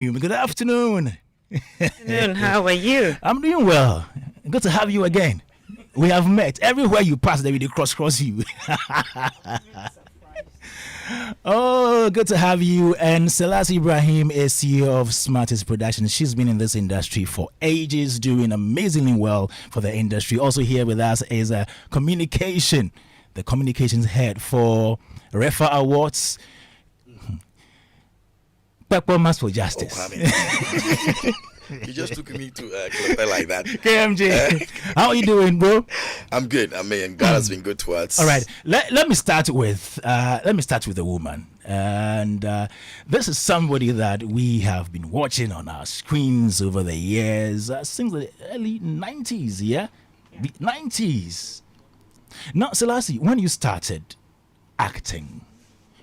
Good afternoon. Afternoon, how are you? I'm doing well. Good to have you again. We have met everywhere you pass. They will cross you. Oh, good to have you. And Selassie Ibrahim is CEO of Smartest Productions. She's been in this industry for ages, doing amazingly well for the industry. Also here with us is a the communications head for REFFA Awards. Performance for Justice. Oh, you just took me to clarify like that. KMJ, how are you doing, bro? I'm good. I mean, God has been good to us. All right. Let me start with a woman, and this is somebody that we have been watching on our screens over the years since the early 90s. Yeah, 90s. Now, Selassie, when you started acting,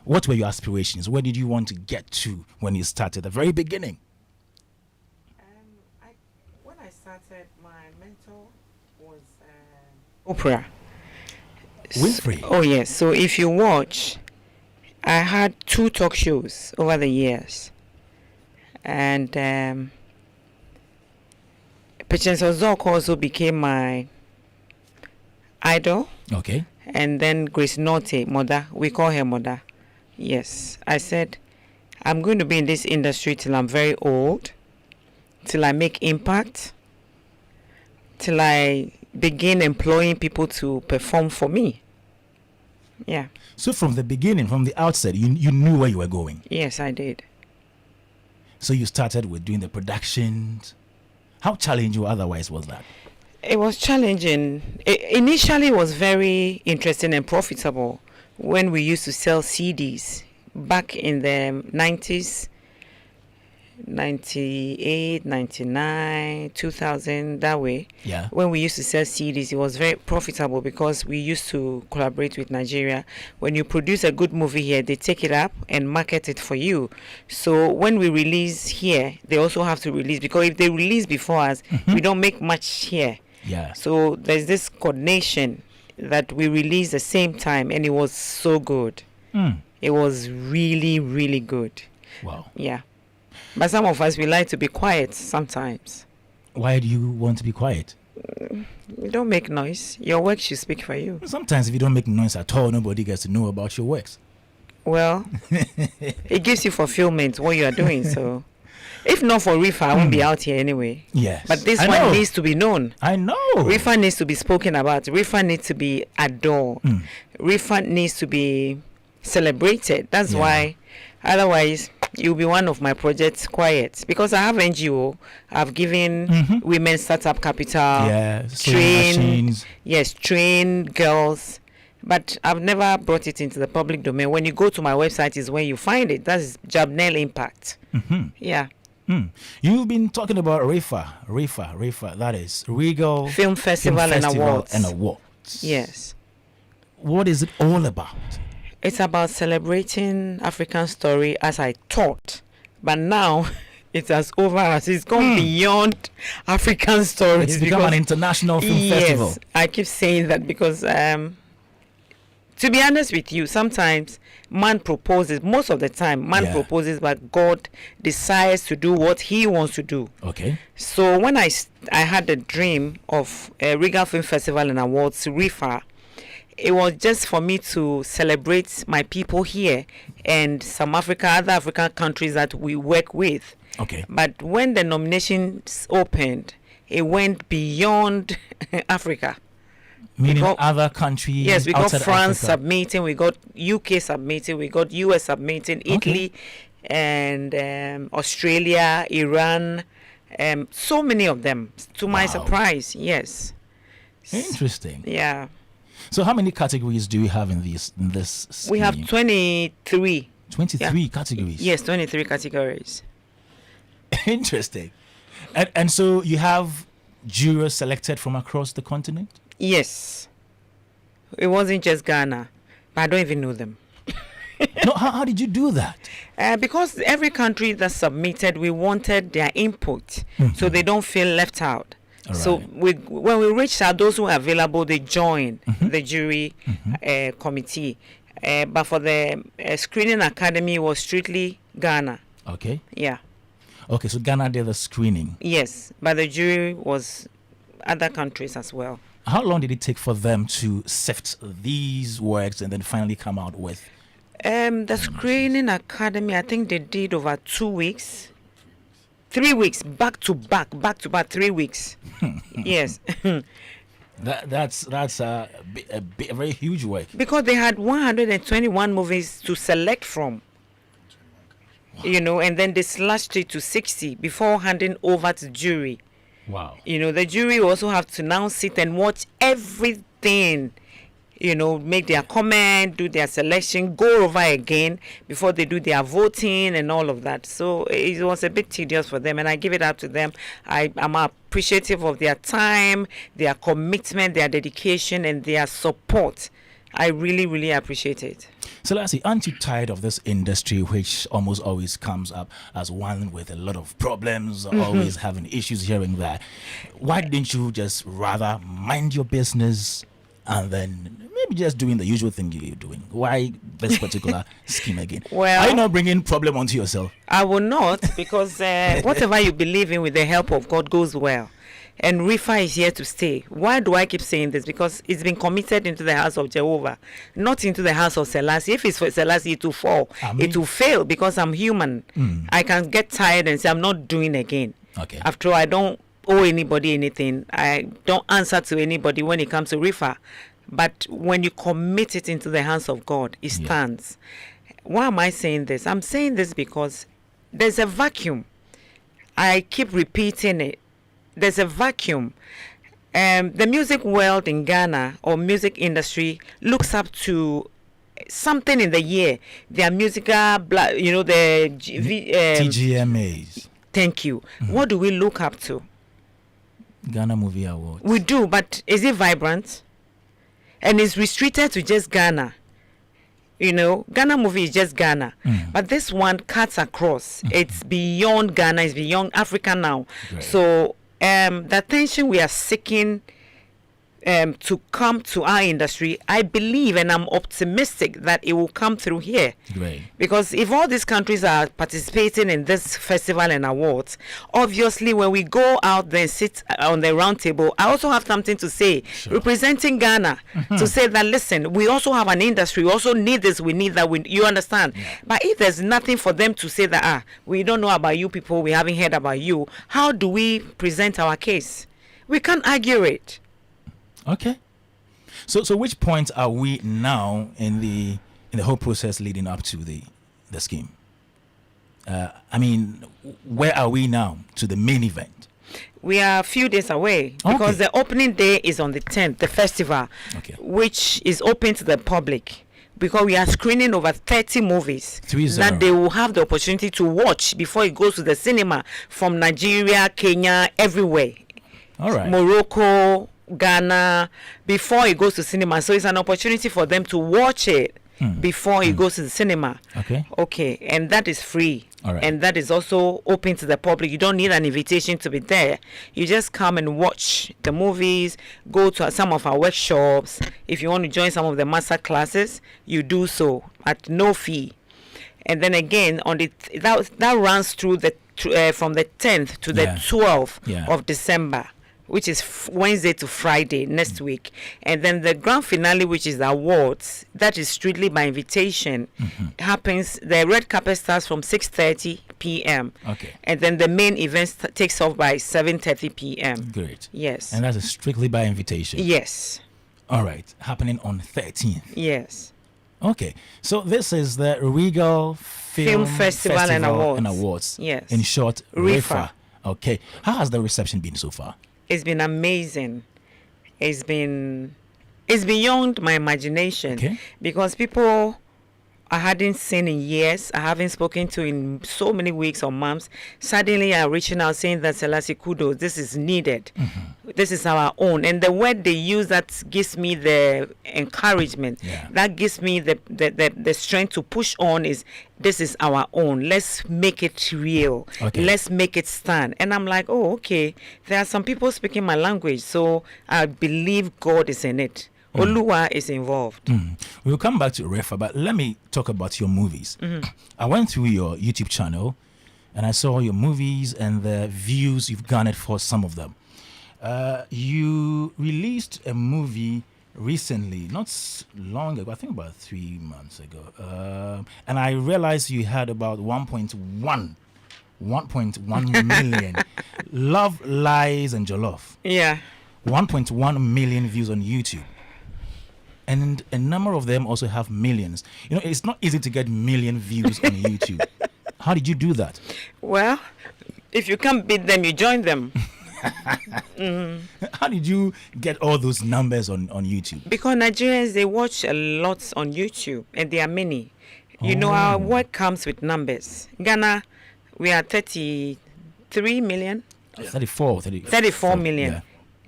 what were your aspirations? Where did you want to get to when you started at the very beginning? When I started, my mentor was Oprah Winfrey. Oh yes. So if you watch, I had 2 talk shows over the years, and Patience Ozok also became my idol. Okay. And then Grace Norte, mother, we call her mother. Yes, I said, I'm going to be in this industry till I'm very old, till I make impact, till I begin employing people to perform for me. Yeah. So from the beginning, from the outset, you knew where you were going. Yes, I did. So you started with doing the productions. How challenging or otherwise was that? It was challenging. Initially, it was very interesting and profitable when we used to sell CDs back in the 90s, 98, 99, 2000, that way. Yeah. When we used to sell CDs, it was very profitable because we used to collaborate with Nigeria. When you produce a good movie here, they take it up and market it for you. So when we release here, they also have to release, because if they release before us, we don't make much here. Yeah. So there's this coordination that we released the same time, and it was so good. It was really, really good. Wow. Yeah. But some of us, we like to be quiet sometimes. Why do you want to be quiet? You don't make noise. Your work should speak for you. Sometimes if you don't make noise at all, nobody gets to know about your works. Well, it gives you fulfillment what you are doing. So if not for REFFA, I won't be out here anyway. Yes. But this I one know. needs to be known. I know. REFFA needs to be spoken about. REFFA needs to be adored. REFFA needs to be celebrated. That's why, otherwise, you'll be one of my projects quiet. Because I have NGO. I've given women startup capital. Yeah. Machines. Train girls. But I've never brought it into the public domain. When you go to my website is where you find it. That's Jabnel Impact. Yeah. You've been talking about REFFA, that is Regal Film Festival and Awards. Yes. What is it all about? It's about celebrating African story as I taught. But now it has over us. It's gone beyond African stories. It's become an international film festival. Yes, I keep saying that because to be honest with you, sometimes man proposes, most of the time, proposes, but God decides to do what he wants to do. Okay. So when I had the dream of Regal Film Festival and Awards, REFFA, it was just for me to celebrate my people here and some other African countries that we work with. Okay. But when the nominations opened, it went beyond Africa. Meaning other countries. Yes, we got France Africa. submitting, we got UK submitting, we got US submitting, Italy, and Australia, Iran, so many of them. To my surprise, yes. Interesting. Yeah. So how many categories do you have in this scheme? We have 23. 23 categories. Yes, 23 categories. Interesting. And so you have jurors selected from across the continent? Yes. It wasn't just Ghana, but I don't even know them. No, how did you do that? Because every country that submitted, we wanted their input so they don't feel left out. All So right. when we reached out, those who are available, they join the jury committee. But for the screening academy, it was strictly Ghana. Okay. Yeah. Okay, so Ghana did the screening. Yes, but the jury was other countries as well. How long did it take for them to sift these works and then finally come out with? The Screening Academy, I think they did over 2 weeks. 3 weeks, back to back, 3 weeks. Yes. That's a very huge work. Because they had 121 movies to select from. You know, and then they slashed it to 60 before handing over to jury. Wow. You know, the jury also have to now sit and watch everything, you know, make their comment, do their selection, go over again before they do their voting and all of that. So it was a bit tedious for them, and I give it up to them. I'm appreciative of their time, their commitment, their dedication, and their support. I really, really appreciate it. Selassie, aren't you tired of this industry which almost always comes up as one with a lot of problems, always having issues here and there? Why didn't you just rather mind your business and then maybe just doing the usual thing you're doing? Why this particular scheme again? Well, are you not bringing problem onto yourself? I will not, because whatever you believe in with the help of God goes well. And REFFA is here to stay. Why do I keep saying this? Because it's been committed into the house of Jehovah, not into the house of Selassie. If it's for Selassie, it will fall. It will fail because I'm human. I can get tired and say, I'm not doing again. Okay. After all, I don't owe anybody anything. I don't answer to anybody when it comes to REFFA. But when you commit it into the hands of God, it stands. Why am I saying this? I'm saying this because there's a vacuum. I keep repeating it. There's a vacuum. The music world in Ghana, or music industry, looks up to something in the year. Their musical, you know, the TGMAs. Thank you. What do we look up to? Ghana Movie Awards. We do, but is it vibrant? And it's restricted to just Ghana. You know, Ghana Movie is just Ghana. But this one cuts across. It's beyond Ghana. It's beyond Africa now. Great. So the attention we are seeking to come to our industry, I believe and I'm optimistic that it will come through here. Great. Because if all these countries are participating in this festival and awards, obviously when we go out there and sit on the round table, I also have something to say, representing Ghana, to say that, listen, we also have an industry, we also need this, we need that, you understand? But if there's nothing for them to say that, we don't know about you people, we haven't heard about you, how do we present our case? We can't argue it. Okay. So which point are we now in the whole process leading up to the scheme? I mean, where are we now to the main event? We are a few days away because the opening day is on the 10th, the festival, which is open to the public. Because we are screening over 30 movies that they will have the opportunity to watch before it goes to the cinema from Nigeria, Kenya, everywhere. All right. Morocco, Ghana, before it goes to cinema. So it's an opportunity for them to watch it before it goes to the cinema. Okay. And that is free. All right. And that is also open to the public. You don't need an invitation to be there. You just come and watch the movies, go to some of our workshops. If you want to join some of the master classes, you do so at no fee. And then again, on that runs through from the 10th to the 12th of December, which is Wednesday to Friday next week. And then the grand finale, which is the awards, that is strictly by invitation. Happens, the red carpet starts from 6:30 p.m. And then the main event takes off by 7:30 p.m. Great. Yes. And that is strictly by invitation? Yes. All right. Happening on 13th? Yes. Okay. So this is the Regal Film Festival and Awards. Yes. In short, REFFA. Okay. How has the reception been so far? It's been amazing. It's beyond my imagination because people I hadn't seen in years, I haven't spoken to in so many weeks or months, suddenly are reaching out saying that Selassie kudos, this is needed. This is our own. And the word they use that gives me the encouragement, that gives me the strength to push on is, this is our own. Let's make it real. Let's make it stand. And I'm like, oh, okay. There are some people speaking my language, so I believe God is in it. Oluwa is involved. We'll come back to REFFA, but let me talk about your movies. I went through your YouTube channel and I saw your movies and the views you've garnered for some of them. You released a movie recently, not long ago, I think about 3 months ago, and I realized you had about 1.1 million Love, Lies and Jollof. Yeah. 1.1 million views on YouTube. And a number of them also have millions. You know, it's not easy to get million views on YouTube. How did you do that? Well, if you can't beat them, you join them. How did you get all those numbers on YouTube? Because Nigerians, they watch a lot on YouTube, and there are many. You know, our work comes with numbers. Ghana, we are 33 million. 34 million. Yeah.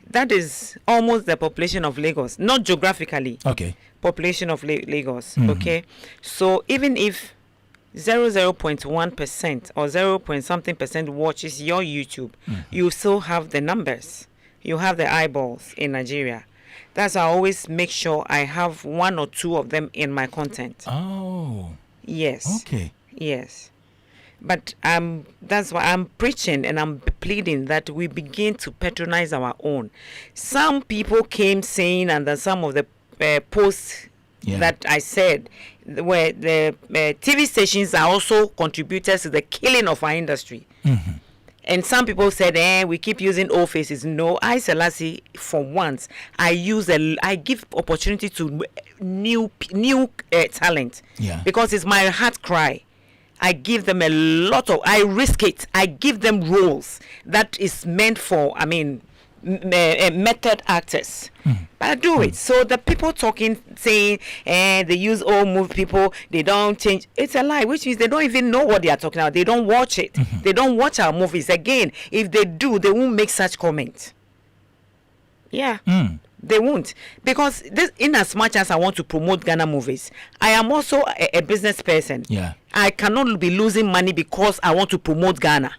That is almost the population of Lagos, not geographically. Okay. Population of Lagos. Okay. So even if 0.1% or 0. something percent watches your YouTube, you still have the numbers. You have the eyeballs in Nigeria. That's why I always make sure I have 1 or 2 of them in my content. Oh. Yes. Okay. Yes. But that's why I'm preaching and I'm pleading that we begin to patronize our own. Some people came saying, and then some of the posts that I said, where the TV stations are also contributors to the killing of our industry. And some people said, we keep using old faces. No, I, Selassie, for once, I give opportunity to new talent. Yeah. Because it's my heart cry. I give them I risk it. I give them roles that is meant for, method actors. But I do it. So the people talking, saying, they use old movie people, they don't change. It's a lie, which means they don't even know what they are talking about. They don't watch it. They don't watch our movies. Again, if they do, they won't make such comments. Yeah. They won't. Because this, in as much as I want to promote Ghana movies, I am also a business person. Yeah. I cannot be losing money because I want to promote Ghana.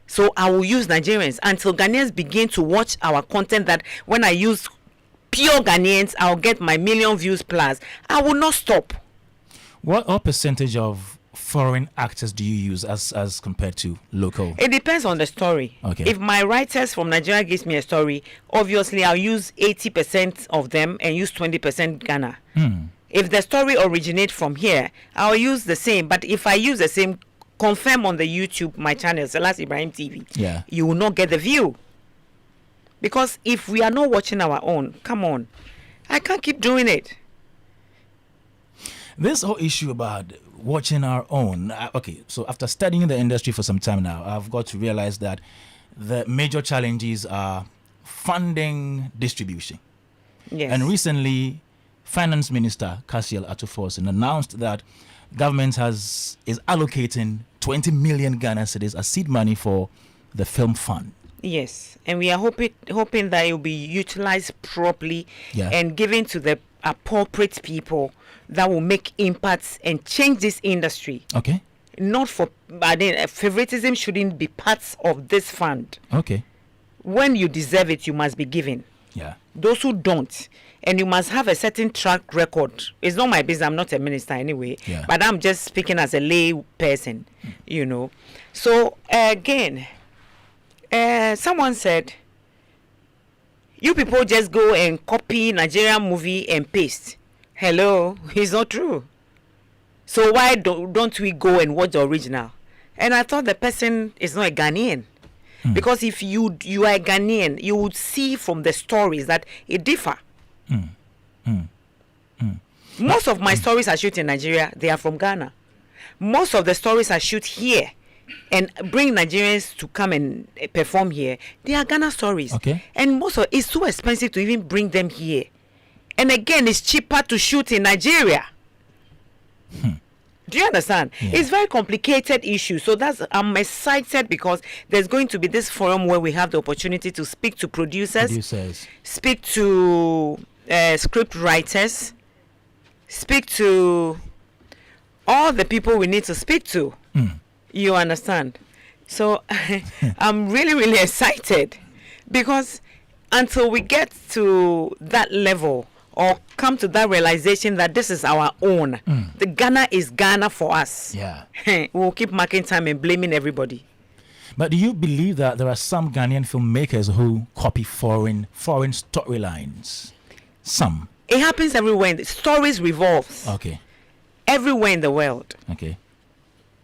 So I will use Nigerians until Ghanaians begin to watch our content, that when I use pure Ghanaians, I'll get my million views plus. I will not stop. What percentage of foreign actors do you use as compared to local? It depends on the story. Okay. If my writers from Nigeria gives me a story, obviously I'll use 80% of them and use 20% Ghana. If the story originates from here, I'll use the same. But if I use the same, confirm on the YouTube, my channel, Selassie Ibrahim TV, you will not get the view. Because if we are not watching our own, come on, I can't keep doing it. This whole issue about watching our own, so after studying the industry for some time now, I've got to realize that the major challenges are funding, distribution. Yes. And recently, Finance Minister Cassiel Atuforsen announced that government is allocating 20 million Ghana cedis as seed money for the film fund. Yes, and we are hoping that it will be utilized properly and given to the appropriate people that will make impacts and change this industry. Okay. Not for, favoritism shouldn't be parts of this fund. Okay. When you deserve it, you must be given. Yeah. Those who don't, and you must have a certain track record. It's not my business. I'm not a minister anyway. Yeah. But I'm just speaking as a lay person, you know. So again, someone said, you people just go and copy Nigerian movie and paste. Hello, it's not true. So why don't we go and watch the original? And I thought the person is not a Ghanaian. Because if you are a Ghanaian, you would see from the stories that it differ. Most of my stories I shoot in Nigeria, they are from Ghana. Most of the stories I shoot here and bring Nigerians to come and perform here, they are Ghana stories. Okay. And most of it's too expensive to even bring them here. And again, it's cheaper to shoot in Nigeria. Do you understand? Yeah. It's very complicated issue. So I'm excited because there's going to be this forum where we have the opportunity to speak to producers. Speak to script writers, speak to all the people we need to speak to. You understand? So I'm really, really excited because until we get to that level or come to that realization that this is our own. The Ghana is Ghana for us. Yeah. We'll keep marking time and blaming everybody. But do you believe that there are some Ghanaian filmmakers who copy foreign storylines? Some. It happens everywhere. Stories revolve. Okay. Everywhere in the world. Okay.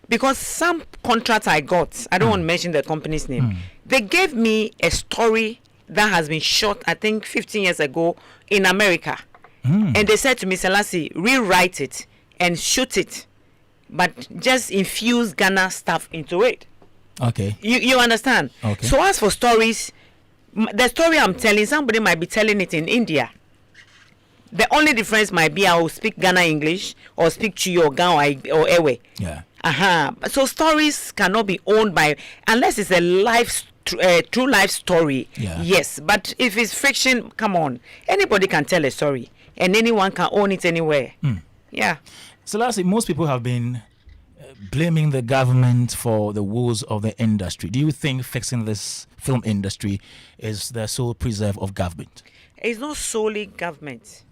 Because some contracts I got, I don't want to mention the company's name. They gave me a story that has been shot, I think, 15 years ago in America. And they said to me, Selassie, rewrite it and shoot it, but just infuse Ghana stuff into it. Okay. You understand? Okay. So as for stories, the story I'm telling, somebody might be telling it in India. The only difference might be I will speak Ghana English or speak Chi or Ghana or Ewe. Yeah. So stories cannot be owned by, unless it's a true life story. Yeah. Yes, but if it's fiction, come on, anybody can tell a story and anyone can own it anywhere. Yeah. So lastly, most people have been blaming the government for the woes of the industry. Do you think fixing this film industry is the sole preserve of government? It's not solely government.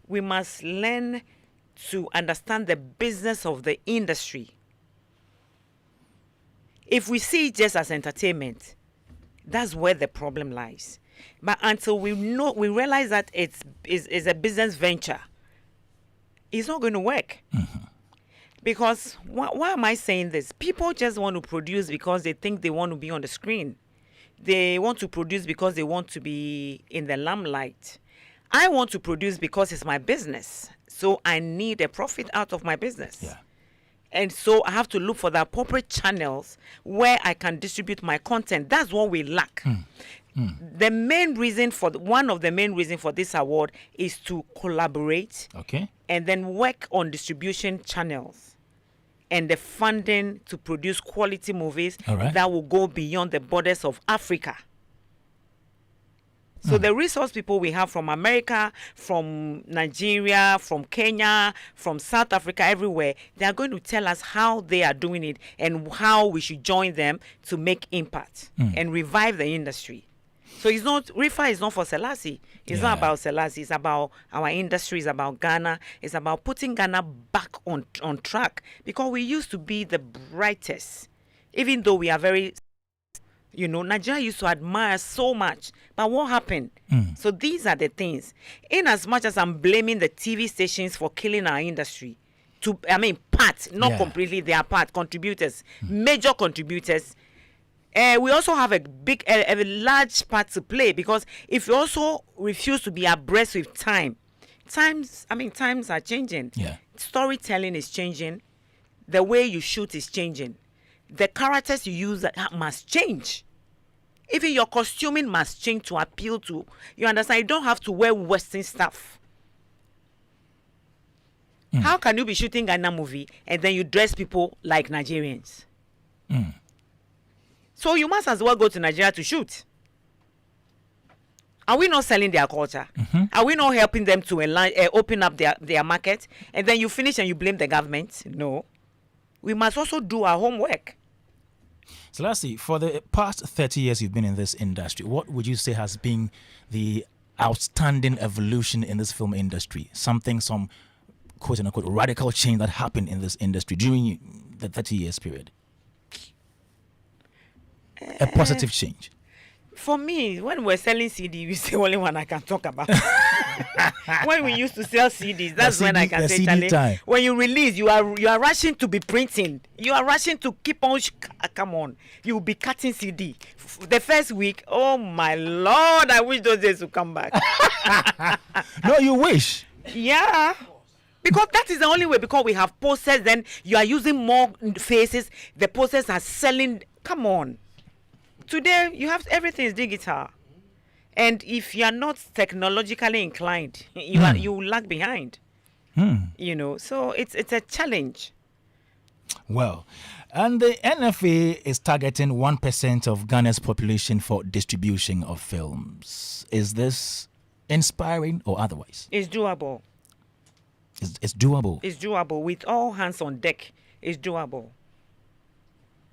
We must learn to understand the business of the industry. If we see it just as entertainment, that's where the problem lies. But until we realize that it's a business venture, it's not going to work. Because why am I saying this? People just want to produce because they think they want to be on the screen. They want to produce because they want to be in the limelight. I want to produce because it's my business. So I need a profit out of my business. Yeah. And so I have to look for the appropriate channels where I can distribute my content. That's what we lack. The main reason one of the main reasons for this award is to collaborate, Okay. and then work on distribution channels and the funding to produce quality movies All right. that will go beyond the borders of Africa. So the resource people we have from America, from Nigeria, from Kenya, from South Africa, everywhere, they are going to tell us how they are doing it and how we should join them to make impact and revive the industry. So it's not, REFFA is not for Selassie. It's not about Selassie. It's about our industry. It's about Ghana. It's about putting Ghana back on track, because we used to be the brightest, even though we are very, Nigeria used to admire so much. But what happened? So these are the things. In as much as I'm blaming the TV stations for killing our industry, not completely, they are part, contributors, major contributors. We also have a large part to play, because if you also refuse to be abreast with times are changing. Yeah. Storytelling is changing. The way you shoot is changing. The characters you use must change. Even your costuming must change to appeal to, you understand? You don't have to wear Western stuff. How can you be shooting Ghana movie and then you dress people like Nigerians? So you must as well go to Nigeria to shoot. Are we not selling their culture? Are we not helping them to open up their market? And then you finish and you blame the government? No. We must also do our homework. So lastly, for the past 30 years you've been in this industry, what would you say has been the outstanding evolution in this film industry? Some quote-unquote radical change that happened in this industry during the 30 years period? A positive change. For me, when we're selling CDs, it's the only one I can talk about. When we used to sell CDs, that's when I can say, Charlie, when you release, you are rushing to be printing. You are rushing to keep on. Come on, you will be cutting CD. The first week, oh my Lord, I wish those days would come back. No, you wish. Yeah. Because that is the only way, because we have posters, then you are using more faces. The posters are selling. Come on. Today, everything is digital. And if you are not technologically inclined, you lag behind. So it's a challenge. Well, and the NFA is targeting 1% of Ghana's population for distribution of films. Is this inspiring or otherwise? It's doable. It's doable. It's doable. With all hands on deck, it's doable.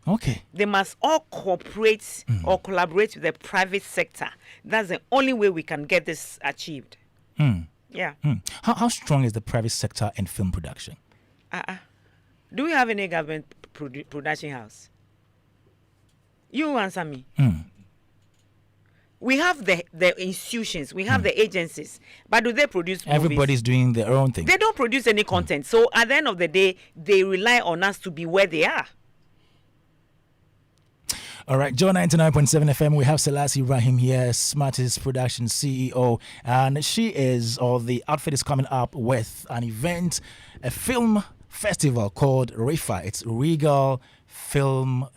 Okay. They must all cooperate or collaborate with the private sector. That's the only way we can get this achieved. Yeah. How strong is the private sector in film production? Do we have any government production house? You answer me. We have the institutions, we have the agencies, but do they produce movies? Everybody's doing their own thing. They don't produce any content. So at the end of the day, they rely on us to be where they are. All right, Joe 99.7 FM. We have Selassie Ibrahim here, Smartest Production CEO, and the outfit is coming up with an event, a film festival called REFFA. It's Regal Film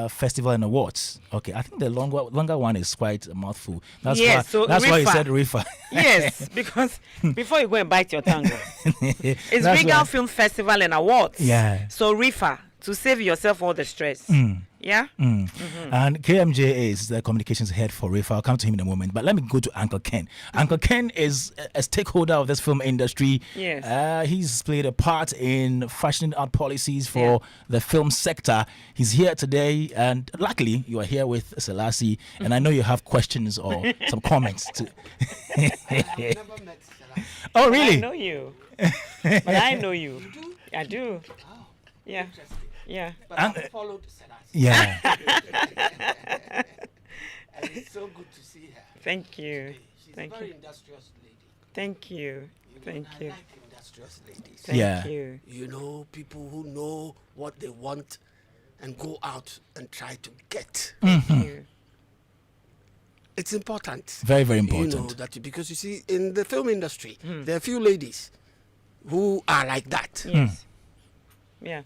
Festival and Awards. Okay, I think the longer one is quite a mouthful. That's why you said REFFA. Yes, because before you go and bite your tongue, it's Regal Film Festival and Awards. Yeah. So REFFA, to save yourself all the stress. Yeah. And KMJ is the communications head for REFFA. I'll come to him in a moment. But let me go to Uncle Ken. Uncle Ken is a stakeholder of this film industry. Yes. He's played a part in fashioning out policies for the film sector. He's here today, and luckily you are here with Selassie. And I know you have questions or some comments. I've never met Selassie. Oh, really? I know you. But I know you. You do? I do. Oh, Yeah. interesting. Yeah. But I've followed Selassie. Yeah. And it's so good to see her. Thank you. She's Thank a very you. industrious lady. Thank you. Thank I you. like industrious ladies. Thank Yeah. you. You know, people who know what they want and go out and try to get. Thank you. It's important. Very, very You know important. that because you see, in the film industry, there are a few ladies who are like that. Yes. Yeah.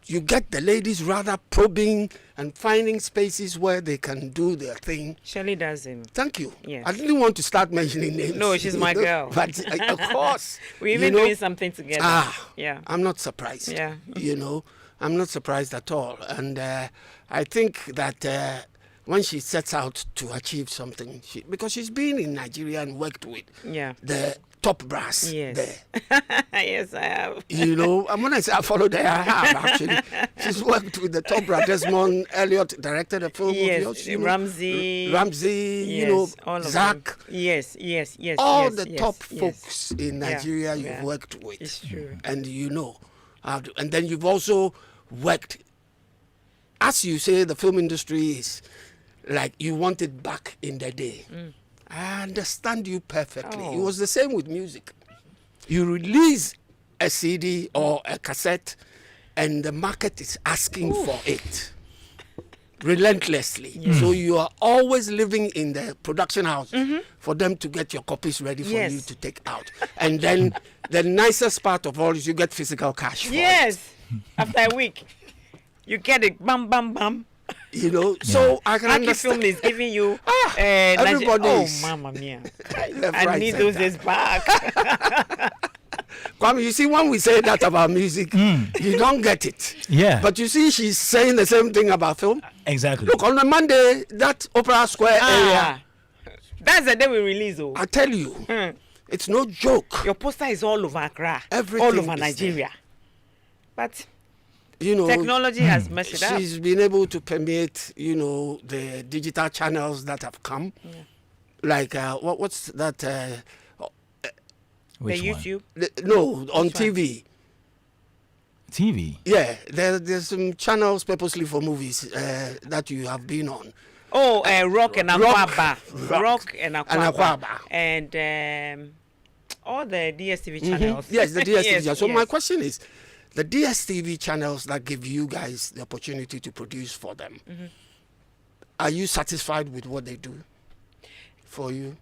You get the ladies rather probing and finding spaces where they can do their thing. Shirley does him. Thank you. Yes. I didn't want to start mentioning names. No, she's my girl. But of course. We're even doing something together. Yeah. I'm not surprised. Yeah. You know, I'm not surprised at all. And I think that when she sets out to achieve something, because she's been in Nigeria and worked with Yeah. the top brass Yes. there. Yes, I have. You know, and when I say I followed her, I have actually. She's worked with the top brass. Desmond Elliott directed a film Yes, of yours. You know, Ramsey. Ramsey, Yes, you know, all of Zach. them. Yes, yes, yes. All yes, the yes, top yes. folks in Nigeria you've yeah. worked with. It's true. And you know how to, and then you've also worked, as you say, the film industry is like you want it back in the day. I understand you perfectly. It Oh. was the same with music. You release a CD or a cassette and the market is asking for it relentlessly. So you are always living in the production house for them to get your copies ready for Yes. you to take out. And then the nicest part of all is you get physical cash for it. Yes. After a week, you get it. Bam, bam, bam. You know, so I can Aki understand. Film is giving you. everybody Oh, is- mamma mia! Left, I right, need center. those days back. Kwame, you see, when we say that about music, you don't get it. Yeah. But you see, she's saying the same thing about film. Exactly. Look, on a Monday, that Opera Square area, That's the day we release. Oh, I tell you, it's no joke. your poster is all over Accra, Everything all over is Nigeria. But You know, technology has messed it up. she's been able to permeate, you know, the digital channels that have come. Like, what's that? The Which one? YouTube. No, on Which one? TV. TV. Yeah, there's some channels purposely for movies that you have been on. Oh, Rock and Aquaba. Rock Rock and and Aquaba. Aquaba. And all the DSTV channels. Yes, the DSTV. Yes, So my yes. question is, the DSTV channels that give you guys the opportunity to produce for them, are you satisfied with what they do for you?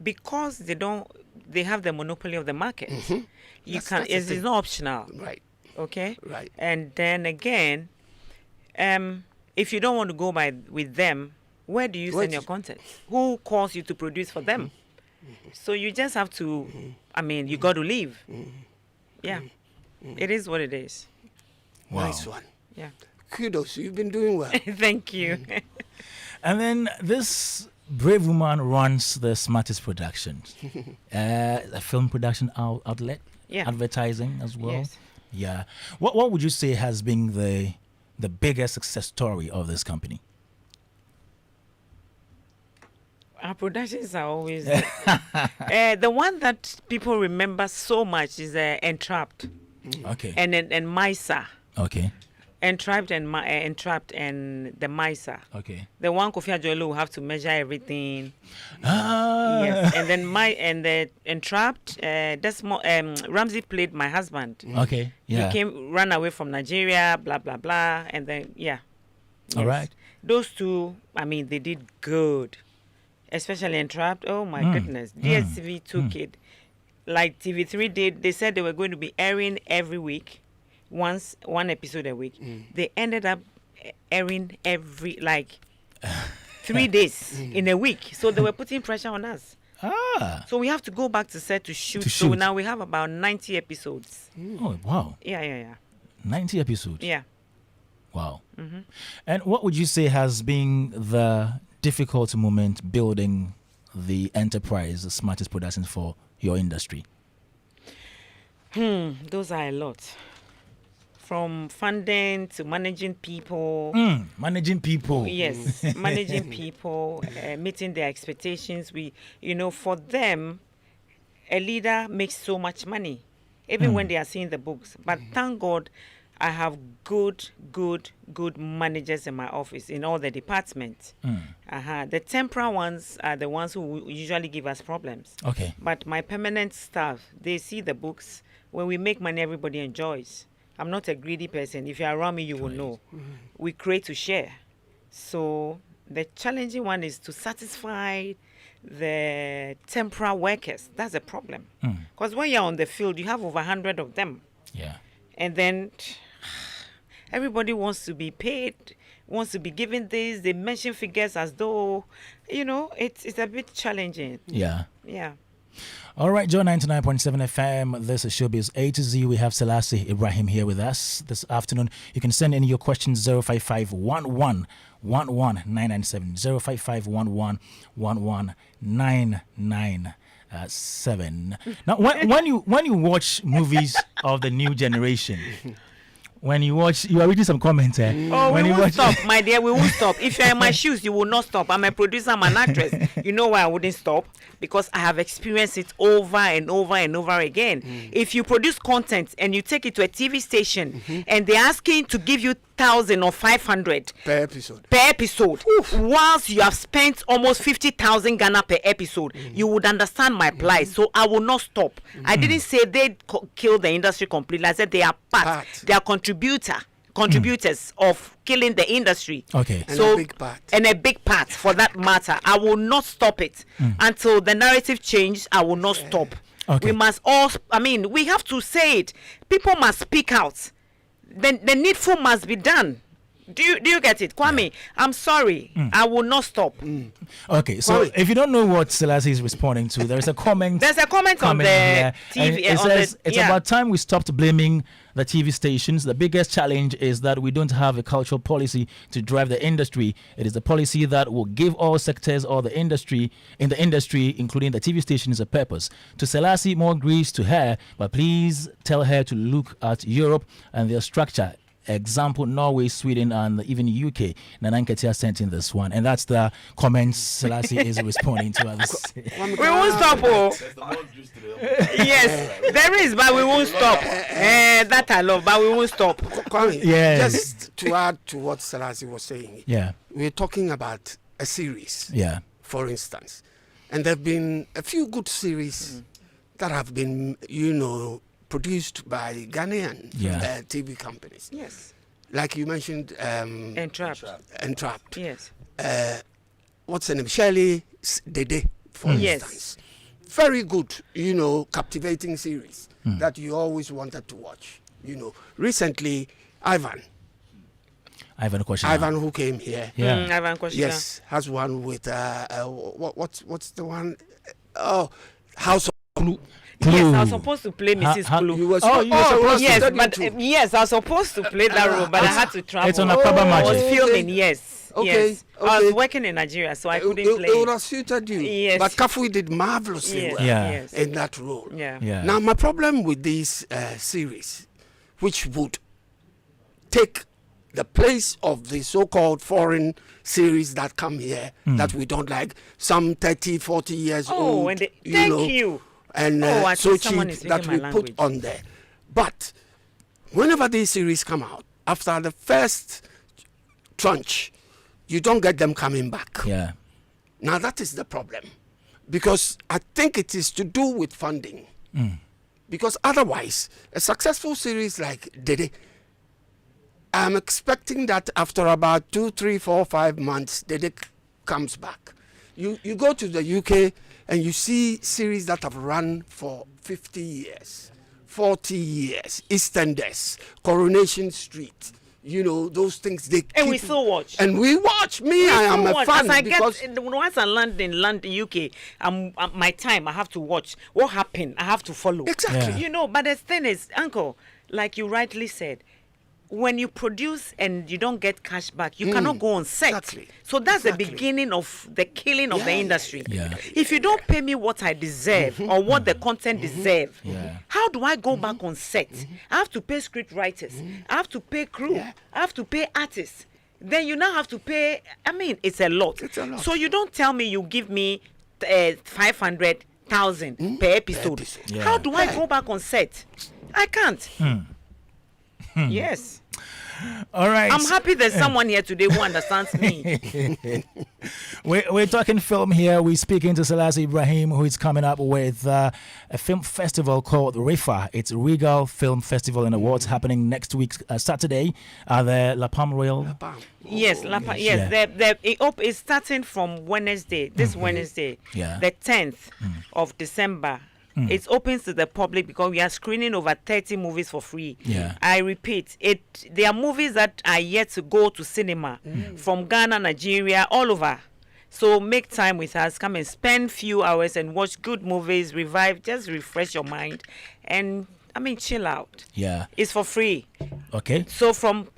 Because they have the monopoly of the market. You That's can. the It's thing. not optional. Right, Okay. right. And then again, if you don't want to go with them, where do you Where send do your you- content? Who calls you to produce for them? So you just have to. I mean, you got to leave. Yeah, it is what it is. Wow. Nice one. Yeah. Kudos, you've been doing well. Thank you. And then this brave woman runs the Smartest Productions, a film production outlet, Yeah. advertising as well. Yes. Yeah. What would you say has been the biggest success story of this company? Our productions are always the one that people remember so much is Entrapped Okay. and Misa. Okay. Entrapped and the Misa. Okay. The one Kofi Adjolu will have to measure everything. Ah. Yes, and then the Entrapped. Ramsey played my husband. Okay. Yeah. He ran away from Nigeria, blah blah blah, and then yeah. All right. Those two, I mean, they did good, especially Entrapped. Oh my goodness, DSTV took it. Like TV3 did. They said they were going to be airing every week. One episode a week. They ended up airing every 3 days in a week. So they were putting pressure on us. Ah. So we have to go back to set to shoot. So now we have about 90 episodes. Oh wow. Yeah. 90 episodes. Yeah. Wow. And what would you say has been the difficult moment building the enterprise, the smartest productions for your industry? Those are a lot. From funding to managing people. Managing people. Yes, managing people, meeting their expectations. For them, a leader makes so much money, even when they are seeing the books. But thank God, I have good managers in my office, in all the departments. The temporary ones are the ones who usually give us problems. Okay. But my permanent staff, they see the books. When we make money, everybody enjoys. I'm not a greedy person. If you're around me, you will know. We create to share. So the challenging one is to satisfy the temporary workers. That's a problem. Because when you're on the field, you have over 100 of them. Yeah. And then everybody wants to be paid, wants to be given this. They mention figures as though, it's a bit challenging. Yeah. Yeah. All right, Joe 99.7 FM. This is Showbiz A-Z. We have Selassie Ibrahim here with us this afternoon. You can send in your questions 05511 11997 05511 11997. Now, when you watch movies of the new generation, when you watch, you are reading some comments here. Oh, when we you won't stop, my dear. We won't stop. If you're in my shoes, you will not stop. I'm a producer, I'm an actress. You know why I wouldn't stop? Because I have experienced it over and over and over again. If you produce content and you take it to a TV station and they're asking to give you 1,000 or 500 per episode, whilst you have spent almost 50,000 Ghana per episode, you would understand my plight. So I will not stop. I didn't say they'd kill the industry completely. I said they are part. They are contributors of killing the industry. Okay. And a big part. And a big part, for that matter. I will not stop it until the narrative changes. I will not stop. Okay. We must we have to say it. People must speak out. The needful must be done. Do you get it, Kwame? I'm sorry. I will not stop. Okay, so Kwame. if you don't know what Selassie is responding to, there is a comment. There's a comment on the here, and TV. it says it's about time we stopped blaming the TV stations. The biggest challenge is that we don't have a cultural policy to drive the industry. It is the policy that will give all sectors or the industry, including the TV stations, a purpose. To Selassie, more grace to her, but please tell her to look at Europe and their structure. Example, Norway, Sweden, and even UK. Nanan Ketia sent in this one, and that's the comments Selassie is responding to. We won't stop. Yes, there is, but we won't stop. That I love, but we won't stop. Just to add to what Selassie was saying, we're talking about a series, for instance, and there have been a few good series that have been, produced by Ghanaian TV companies. Yes. Like you mentioned, Entrapped. Yes. What's her name? Shirley Dede, for instance. Very good, captivating series that you always wanted to watch. Recently, Ivan Question. Ivan who came here. Ivan Question. Yes, has one with what's the one? Oh, House of Clue. Yes, I was supposed to play Mrs. Clue. Yes, I was supposed to play that role, but I had to travel. It's on a proper I was filming, yes. Okay. I was working in Nigeria, so I couldn't play. It would have suited you. Yes. But Kafui did marvelously well in that role. Yeah. Now, my problem with this series, which would take the place of the so-called foreign series that come here that we don't like. Some 30, 40 years old. And thank you. And I so think someone cheap is that speaking we my put language. on there. But whenever these series come out, after the first tranche, you don't get them coming back. Yeah. Now that is the problem, because I think it is to do with funding. Because otherwise, a successful series like Dede, I'm expecting that after about 2, 3, 4, 5 months, Dede comes back. You go to the UK and you see series that have run for 50 years, 40 years, EastEnders, Coronation Street. You know, those things they And keep, we still watch. And we watch. I am a fan As I because once I land in London, UK, my time I have to watch what happened. I have to follow. Exactly. Yeah. You know, but the thing is, Uncle, like you rightly said, when you produce and you don't get cash back, you cannot go on set. Exactly. So that's Exactly. the beginning of the killing of the industry. Yeah. If you don't pay me what I deserve or what the content deserve, Yeah. how do I go back on set? I have to pay script writers. I have to pay crew. I have to pay artists. Then you now have to pay. I mean, it's a lot. It's a lot. So you don't tell me you give me 500,000 per episode. Yeah. How do I go back on set? I can't. Yes. All right. I'm happy there's someone here today who understands me. We're talking film here. We're speaking to Selassie Ibrahim, who is coming up with a film festival called REFFA. It's Regal Film Festival and Awards happening next week, Saturday, at the La Palm Royal. Yes, Lapa, yes. It's starting from Wednesday, this Wednesday, Yeah. the 10th of December. It opens to the public because we are screening over 30 movies for free. Yeah. I repeat, there are movies that are yet to go to cinema from Ghana, Nigeria, all over. So make time with us. Come and spend few hours and watch good movies, revive, just refresh your mind, and chill out. Yeah. It's for free. Okay. So from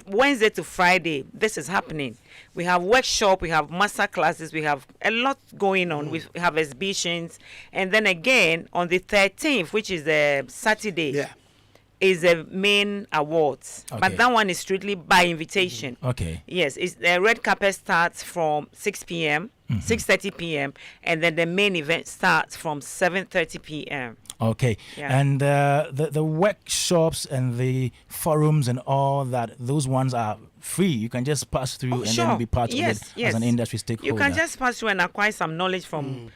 Wednesday to Friday, this is happening. We have workshop, we have master classes, we have a lot going on. We have exhibitions, and then again on the 13th, which is a Saturday, is the main awards. Okay. But that one is strictly by invitation. Okay. Yes, it's the red carpet starts from 6 p.m., 6:30 p.m., and then the main event starts from 7:30 p.m. Okay. Yeah. And the workshops and the forums and all that, those ones are free. You can just pass through and then be part of it as an industry stakeholder. You can just pass through and acquire some knowledge from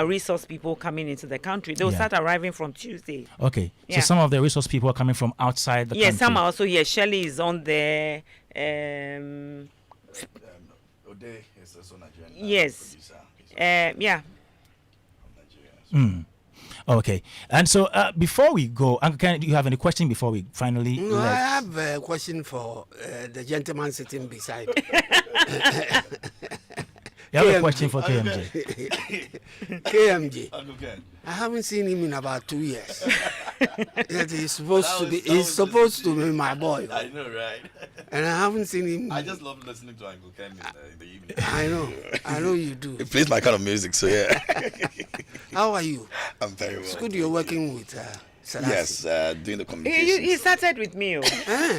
resource people coming into the country. They'll start arriving from Tuesday. Okay. Yeah. So some of the resource people are coming from outside the country. Yes, some are also here. Shelley is on there. Ode is also Nigerian. Yes. Producer. Yeah. From Nigeria. Okay. And so before we go, Uncle Ken, do you have any question before we finally No, I have a question for the gentleman sitting beside. You have a KMG. question for KMJ? KMG. Uncle Ken. I haven't seen him in about 2 years. That he's supposed That to was- be. that He's was supposed just- to be my boy, I know, right? and I haven't seen him. I just love listening to Uncle Ken in the evening. I know you do. It plays my kind of music, so yeah. How are you? I'm very well. It's good you're working with Selassie. Yes, doing the communication. He started with me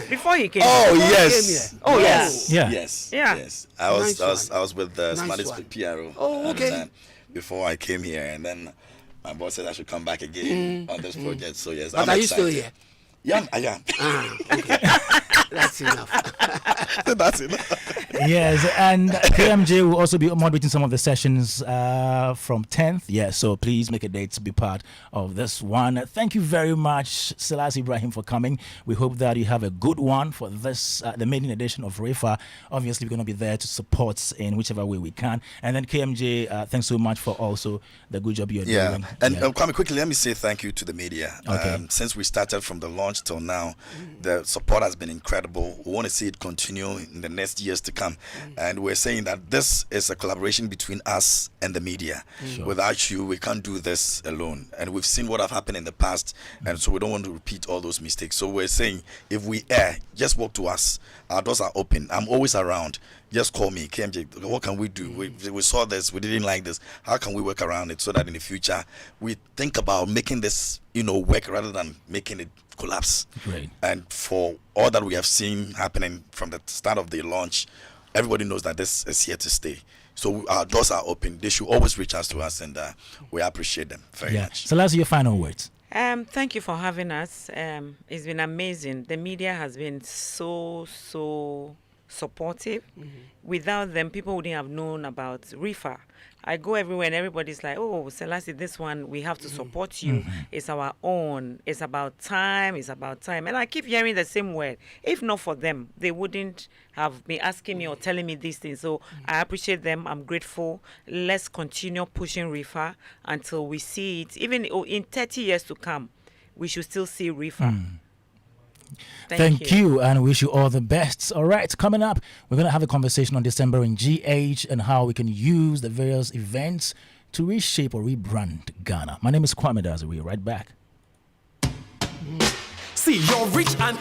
before he came. Oh Before he yes. came here. Oh, yes. Yeah. Yes. Yeah. Yes. I was Nice I was with the Nice smartest one. PRO. Oh, at the okay. time, before I came here, and then my boss said I should come back again on this project. So yes, But I'm are you excited. still here? Yeah, I am. Okay. That's enough. That's enough. Yes, and KMJ will also be moderating some of the sessions from 10th. Yeah, so please make a date to be part of this one. Thank you very much, Selassie Ibrahim, for coming. We hope that you have a good one for this, the maiden edition of REFFA. Obviously, we're going to be there to support in whichever way we can. And then KMJ, thanks so much for also the good job you're doing. And Kwame, quickly, let me say thank you to the media. Okay. Since we started from the launch till now, the support has been incredible. We want to see it continue in the next years to come. And we're saying that this is a collaboration between us and the media. Sure. Without you, we can't do this alone. And we've seen what have happened in the past, and so we don't want to repeat all those mistakes. So we're saying, if we err, just walk to us. Our doors are open. I'm always around. Just call me, KMJ. What can we do? We saw this. We didn't like this. How can we work around it so that in the future we think about making this, work rather than making it collapse. Great. And for all that we have seen happening from the start of the launch, everybody knows that this is here to stay. So our doors are open. They should always reach out to us, and we appreciate them very much. Selassie, your final words. Thank you for having us. It's been amazing. The media has been so supportive. Without them, people wouldn't have known about REFFA. I go everywhere and everybody's like, oh, Selassie, this one, we have to support you. It's our own. It's about time. It's about time. And I keep hearing the same word. If not for them, they wouldn't have been asking me or telling me these things. So I appreciate them. I'm grateful. Let's continue pushing REFFA until we see it. Even in 30 years to come, we should still see REFFA. Thank you, and wish you all the best. All right, coming up, we're going to have a conversation on December in GH and how we can use the various events to reshape or rebrand Ghana. My name is Kwame Dadzie. We're right back. See, you're rich and